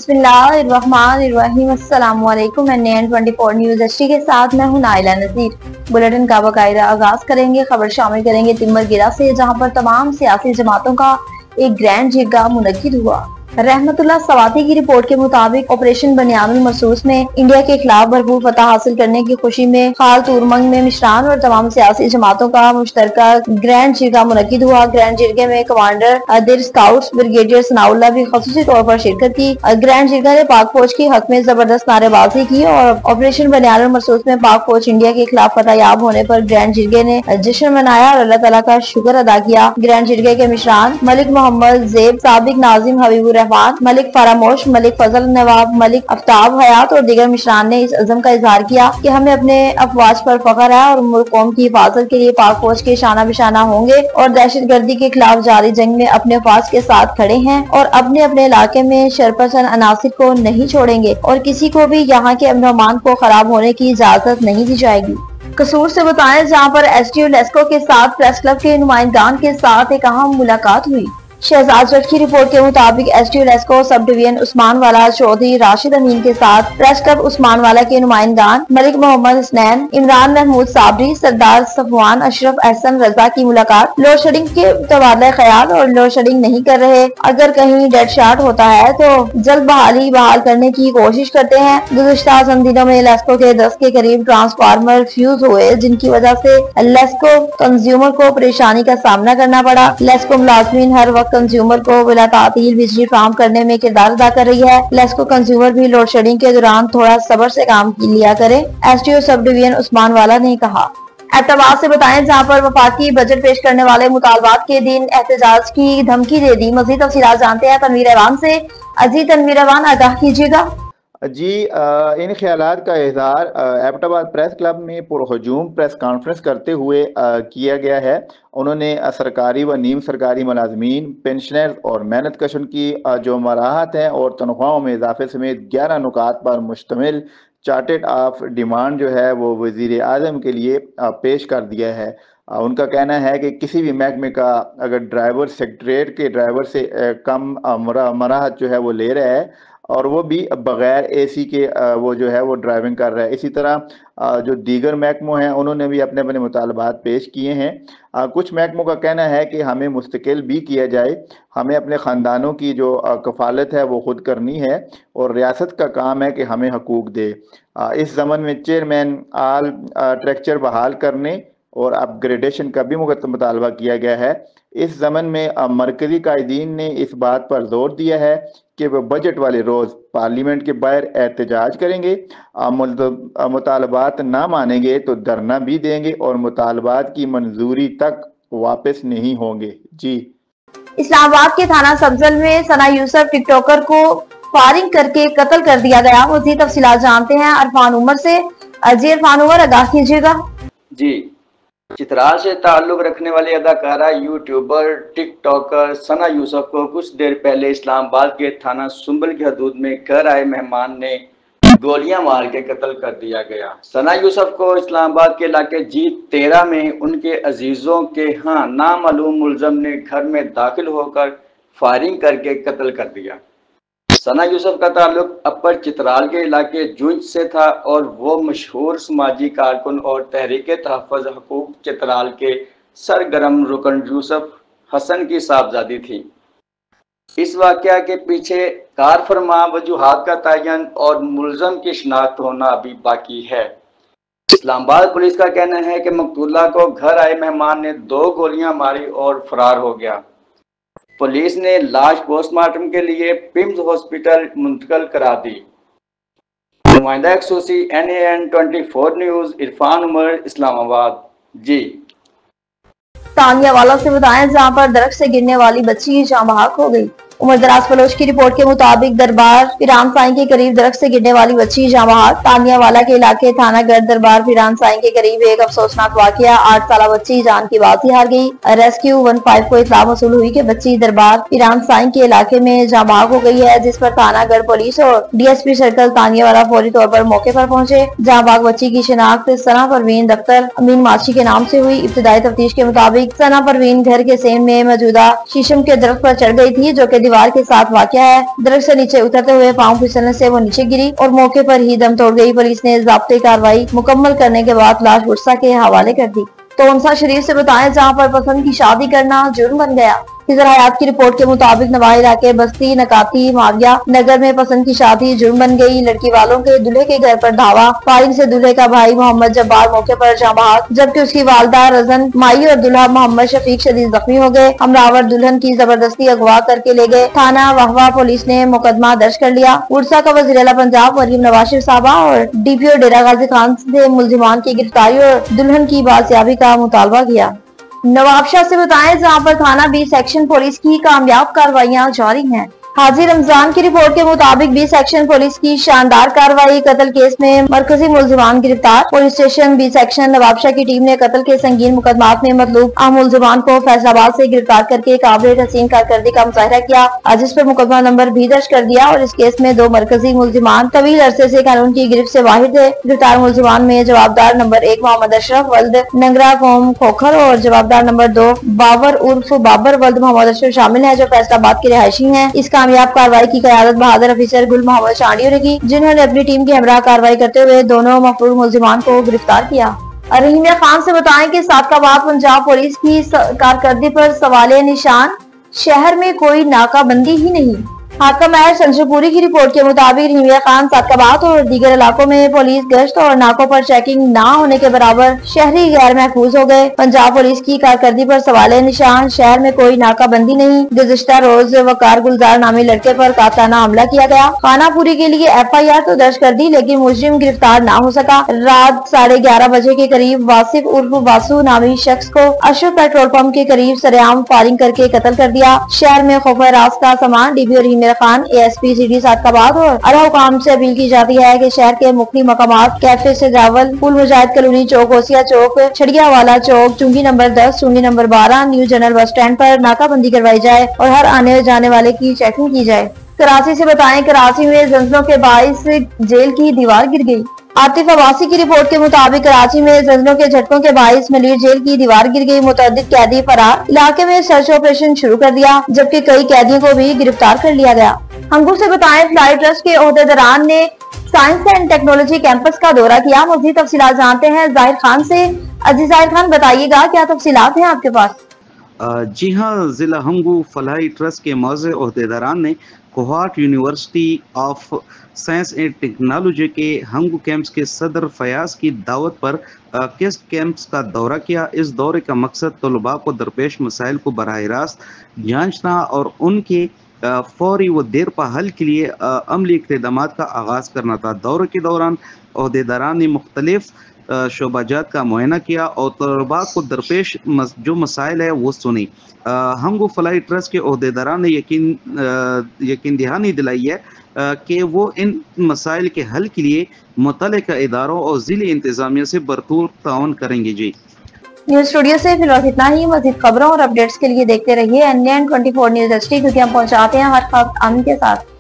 बिस्मिल्लाहिर्रहमानिर्रहीम। अस्सलामु अलैकुम। NN24 न्यूज़ HD के साथ मैं हूं नाइला नज़ीर। बुलेटिन का बाकायदा आगाज करेंगे। खबर शामिल करेंगे तिम्बरगिरा से, जहां पर तमाम सियासी जमातों का एक ग्रैंड जिरगा मुनक्किद हुआ। रहमतुल्लाह सवाती की रिपोर्ट के मुताबिक ऑपरेशन बनियानुल मरसूस में इंडिया के खिलाफ भरपूर फतह हासिल करने की खुशी में खाल तुरमंग में मिशरान और तमाम सियासी जमातों का मुश्तरका ग्रैंड जिरगा मुनक्किद हुआ। ग्रैंड जिरगे में कमांडर दिर स्काउट्स ब्रिगेडियर सनाउल्लाह भी खसूसी तौर पर शिरकत की। ग्रैंड जिरगा ने पाक फौज की हक में जबरदस्त नारेबाजी की और ऑपरेशन बनियानुल मरसूस में पाक फौज इंडिया के खिलाफ फतह याब होने पर ग्रैंड जिरगे ने जश्न मनाया और अल्लाह ताला का शुक्र अदा किया। ग्रैंड जिरगे के मिशरान मलिक मोहम्मद जेब, साबिक नाजिम हबीबुर रहमान, मलिक फरामोश, मलिक फजल नवाब, मलिक आफ्ताब हयात और दीगर मिशरान ने इस अज़म का इजहार किया कि हमें अपने अफवाज पर फख्र है और मुल्क कौम की हिफाजत के लिए पाक फौज के शाना बिशाना होंगे और दहशत गर्दी के खिलाफ जारी जंग में अपने अफवाज के साथ खड़े हैं और अपने अपने इलाके में शरपसंद अनासिर को नहीं छोड़ेंगे और किसी को भी यहाँ के अमन अमान को खराब होने की इजाजत नहीं दी जाएगी। कसूर से बताएं, जहाँ पर SDO लेस्को के साथ प्रेस क्लब के नुमाइंदान के साथ एक अहम मुलाकात हुई। शहजाद जट की रिपोर्ट के मुताबिक SDO LESCO sub division Usman वाला चौधरी राशिद अमीन के साथ प्रेस क्लब उस्मान वाला के नुमाइंदान मलिक मोहम्मद हसनैन, इमरान महमूद साबरी, सरदार सफवान अशरफ एहसन रजा की मुलाकात लोड शेडिंग के तबादला ख्याल और लोड शेडिंग नहीं कर रहे, अगर कहीं डेड शॉट होता है तो जल्द बहाल करने की कोशिश करते हैं। गुज़िश्ता चंद दिनों में लेस्को के 10 के करीब ट्रांसफार्मर फ्यूज हुए, जिनकी वजह से लेस्को कंज्यूमर को परेशानी का सामना करना पड़ा। लेस्को मुलाजमीन हर वक्त कंज्यूमर को बिला तातील बिजली फराहम करने में किरदार अदा कर रही है। लेस्को कंज्यूमर भी लोड शेडिंग के दौरान थोड़ा सब्र से काम लिया करे, SDO सब डिवीजन उस्मान वाला ने कहा। एतबार से बताएं, जहां पर वफाकी बजट पेश करने वाले मुतालबात के दिन एहतजाज की धमकी दे दी। मजीद तफसीलात जानते हैं तनवीर ऐवान से। अजी तनवीर ऐवान, आगाह कीजिएगा। जी, इन ख्यालात का इज़हार एबटाबाद प्रेस क्लब में पुरहजूम प्रेस कॉन्फ्रेंस करते हुए किया गया है। उन्होंने सरकारी व नीम सरकारी मुलाजमीन, पेंशनर्स और मेहनत कशन की जो मराहत हैं और तनख्वाहों में इजाफे समेत 11 नुकात पर मुश्तमिल चार्टेड ऑफ डिमांड जो है वो वज़ीर आज़म के लिए पेश कर दिया है। उनका कहना है कि किसी भी महकमे का अगर ड्राइवर सेक्रेटरीट के ड्राइवर से कम मराहत जो है वो ले रहा है और वो भी बग़ैर AC के वो जो है वो ड्राइविंग कर रहा है। इसी तरह जो दीगर महकमों हैं उन्होंने भी अपने अपने मुतालबात पेश किए हैं। कुछ महकमों का कहना है कि हमें मुस्तकिल भी किया जाए, हमें अपने ख़ानदानों की जो कफ़ालत है वो ख़ुद करनी है और रियासत का काम है कि हमें हकूक़ दे। इस ज़मन में चेयरमैन आल ट्रैक्चर बहाल करने और अपग्रेडेशन का भी मुतालबा किया गया है। इस ज़मन में मरकज़ी कायदीन ने इस बात पर जोर दिया है कि वह बजट वाले रोज़ पार्लियामेंट के बाहर एहतजाज करेंगे, मुतालबात ना मानेंगे तो धरना भी देंगे और मुतालबात की मंजूरी तक वापस नहीं होंगे। जी, इस्लामाबाद के थाना सब्जल में सना यूसुफ टिकटॉकर को फायरिंग करके कत्ल कर दिया गया। मज़ीद तफसीलात जानते हैं अरफान उमर से। अजी अरफान उमर, आगाह कीजिएगा। जी, चित्राल से ताल्लुक रखने वाली अदाकारा, यूट्यूबर, टिकटॉकर सना यूसुफ को कुछ देर पहले इस्लामाबाद के थाना सुंबल की हदूद में घर आए मेहमान ने गोलियां मार के कत्ल कर दिया गया। सना यूसुफ को इस्लामाबाद के इलाके G13 में उनके अजीजों के यहाँ नामालूम मुलजम ने घर में दाखिल होकर फायरिंग करके कत्ल कर दिया। सना यूसुफ का ताल्लुक अपर चित्राल के इलाके जूंज से था और वो मशहूर समाजी कारकुन और तहरीके तहफ़्फ़ुज़ हकूक़ चित्राल के सरगर्म रुकन यूसुफ हसन की साहबजादी थी। इस वाक़या के पीछे कार फरमा वजूहात का तयन और मुलज़म की शिनाख्त होना अभी बाकी है। इस्लामाबाद पुलिस का कहना है कि मकतूला को घर आए मेहमान ने 2 गोलियां मारी और फरार हो गया। पुलिस ने लाश पोस्टमार्टम के लिए पिम्स हॉस्पिटल मुंतकिल करा दी। नुमाइंदा खसूसी NN24 न्यूज़ इरफान उमर, इस्लामाबाद। जी, तानिया वाला से बताएं, जहां पर दरख्त से गिरने वाली बच्ची जाँ बहक हो गई। उमर दराज फलोश की रिपोर्ट के मुताबिक दरबार पिरान साईं के करीब दरख्त से गिरने वाली बच्ची जाँ बहक। तानिया वाला के इलाके थाना गढ़ दरबार पिरान साईं के करीब एक अफसोसनाक वाकया। 8 साल बच्ची जान की बाजी हार गई। रेस्क्यू 15 को इत्तला मौसूल हुई कि बच्ची दरबार पिरान साईं के इलाके में जाँ बहक हो गई है, जिस पर थाना गढ़ पुलिस और DSP सर्कल तानिया वाला फौरी तौर पर मौके पर पहुंचे। जाँ बहक बच्ची की शिनाख्त सना परवीन दफ्तर अमीन माशी के नाम से हुई। इब्तिदाई तफ्तीश के मुताबिक सना परवीन घर के सेम में मौजूदा शीशम के दरख्त पर चढ़ गई थी, जो कि दीवार के साथ वाक़या है। दरख्त से नीचे उतरते हुए पांव फिसलने से वो नीचे गिरी और मौके पर ही दम तोड़ गई। पुलिस ने ज़ाब्ते कार्रवाई मुकम्मल करने के बाद लाश गुस्सा के हवाले कर दी। तो उनसा शरीफ से बताएं, जहां पर पसंद की शादी करना जुर्म बन गया। खिज़र हयात की रिपोर्ट के मुताबिक नवाही इलाके बस्ती नकाती माविया नगर में पसंद की शादी जुर्म बन गई। लड़की वालों के दूल्हे के घर पर धावा, फायरिंग से दूल्हे का भाई मोहम्मद जब्बार मौके पर जाँ बहक, जबकि उसकी वालदा रजन माई और दूल्हा मोहम्मद शफीक शदीद जख्मी हो गए। हमरावर दुल्हन की जबरदस्ती अगवा करके ले गए। थाना वहवा पुलिस ने मुकदमा दर्ज कर लिया। उड़सा का वज़ीर आला पंजाब मरियम नवाज शरीफ साहबा और DPO डेरा गाजी खान से मुलजिमान की गिरफ्तारी और दुल्हन की बाजियाबी का मुतालबा किया। नवाबशाह से बताएं, जहां पर थाना B सेक्शन पुलिस की कामयाब कार्रवाइयां जारी हैं। हाजी रमजान की रिपोर्ट के मुताबिक B सेक्शन पुलिस की शानदार कार्रवाई। कत्ल केस में मरकजी मुलजिमान गिरफ्तार। Police station B section Nawabshah की टीम ने कत्ल के संगीन मुकदमात में मतलूब अहम मुलजिमान को फैसलाबाद से गिरफ्तार करके काबिल हसीन कारकर्दगी का मुजाहिरा किया। आज इस पर मुकदमा नंबर भी दर्ज कर दिया और इस केस में 2 मरकजी मुलजिमान तवील अरसे से कानून की गिरफ्त से बाहर थे। गिरफ्तार मुलजिमान में जवाबदार नंबर 1 मोहम्मद अशरफ वल्द नंगरा कौम खोखर और जवाबदार नंबर 2 बाबर उर्फ बाबर वल्द मोहम्मद अशरफ शामिल है, जो फैसलाबाद के रिहायशी है। इस कामयाब कार्रवाई की क़यादत बहादुर अफसर गुल मोहम्मद चांडियो ने की, जिन्होंने अपनी टीम के हमरा कार्रवाई करते हुए दोनों मफरूर मुलजिमान को गिरफ्तार किया। रहीम खान से बताएं कि सादकाबाद पंजाब पुलिस की कारकर्दगी पर सवाल निशान। शहर में कोई नाकाबंदी ही नहीं। हाकम महर संजरपुरी की रिपोर्ट के मुताबिक रहीम खान सादकाबाद और दीगर इलाकों में पुलिस गश्त और नाकों पर चेकिंग न होने के बराबर शहरी गैर महफूज हो गए। पंजाब पुलिस की कारकर्दगी पर सवाल निशान। शहर में कोई नाकाबंदी नहीं। गुज़िश्ता रोज वकार गुलजार नामी लड़के पर कातलाना हमला किया गया। खानापुरी के लिए FIR तो दर्ज कर दी, लेकिन मुजरिम गिरफ्तार न हो सका। रात 11:30 बजे के करीब वासिफ उर्फ वासु नामी शख्स को अशरफ पेट्रोल पंप के करीब सरेआम फायरिंग करके कत्ल कर दिया। शहर में खौफ रास का सामान। DPO रहीम खान ASP सिटी सादकाबाद और आला हुकाम से अपील की जाती है कि शहर के मुख्तलिफ मकामात कैफे से जावल पुल मुजाहिद कॉलोनी चौक ओसिया चौक छड़िया वाला चौक चुंगी नंबर 10 चुंगी number 12 new general bus stand पर नाकाबंदी करवाई जाए और हर आने जाने वाले की चेकिंग की जाए। कराची से बताएं, कराची में जंजलों के बाइस जेल की दीवार गिर गई। आतिफ अब्बासी की रिपोर्ट के मुताबिक कराची में जंजलों के झटकों के बाइस मलिर जेल की दीवार गिर गई। मुतअद्दिद कैदी फरार। इलाके में सर्च ऑपरेशन शुरू कर दिया, जबकि कई कैदियों को भी गिरफ्तार कर लिया गया। हंगू से बताएं, फ्लाई ट्रस्ट के ओहदेदारान ने साइंस एंड टेक्नोलॉजी कैंपस का दौरा किया। मज़ीद तफसीलात जानते हैं जाहिर खान से। अजीज जाहिर खान, बताइएगा क्या तफसीलात हैं आपके पास? जी हाँ, जिला हंगू फलाई ट्रस्ट के मौज़े ओहदेदारान ने Kohat university of science and technology के हंगू कैंप्स के सदर फयाज की दावत पर किस कैंप्स का दौरा किया। इस दौरे का मकसद तलबा को दरपेश मसाइल को बराह रास्त जांचना और उनके फौरी व देरपा हल के लिए अमली इक़दामात का आगाज़ करना था। दौरे के दौरान ओहदेदारान ने मुख्तलिफ शोबाजात का मुआयना किया और तलबा को दरपेश जो मसाइल है वो सुनी। हंगू फलाई ट्रस्ट के ओहदेदारान ने यकीन दहानी दिलाई है कि वो इन मसाइल के हल के लिए मुतल्लिका इदारों और ज़िली इंतज़ामिया से भरपूर ताउन करेंगे। जी, न्यूज स्टूडियो से फिलहाल इतना ही। मज़ीद खबरों और अपडेट्स के लिए देखते रहिए NN24 न्यूज़ HD, क्योंकि हम पहुंचाते हैं हर खबर आम के साथ।